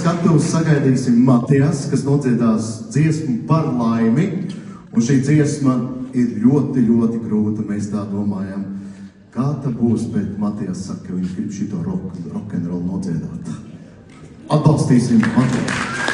skatuves sagaidīsim Matijas, kas nodziedās dziesmu par laimi. Un šī dziesma ir ļoti, ļoti grūta. Mēs tā domājam, kā tā būs, bet Matijas saka, ka viņš grib šito rock'n'roll nodziedāt. Atbalstīsim Matijas.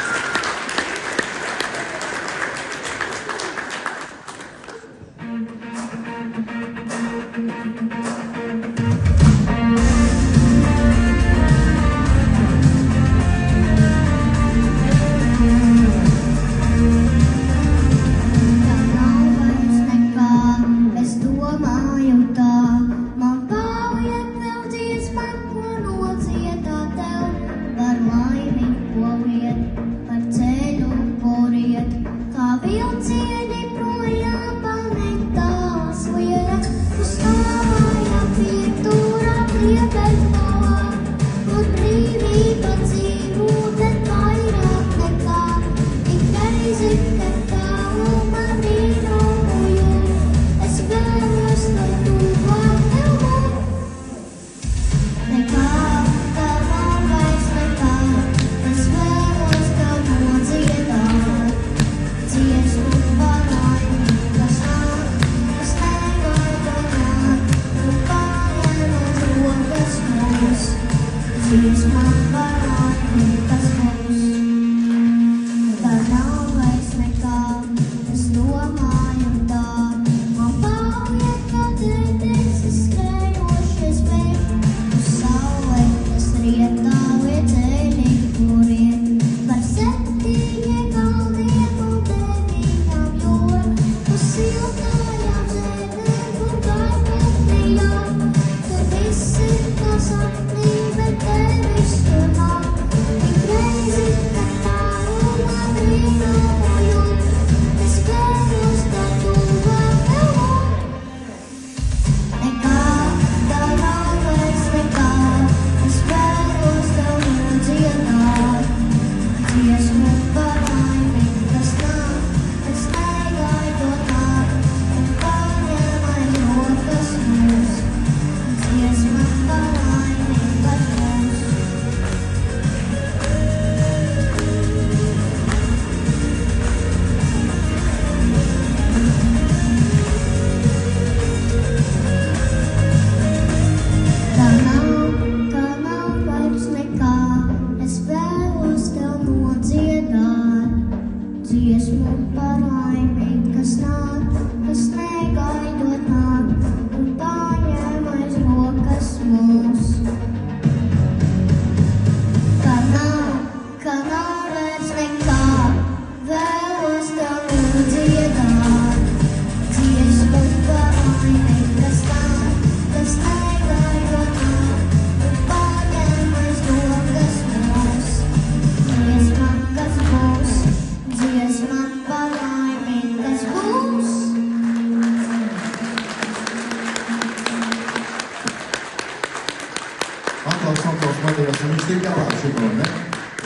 Aplaus Matijas, un viņš tik galā šito, ne?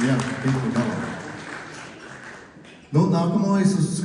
Jā, tik galā. Nu, nākamo es uz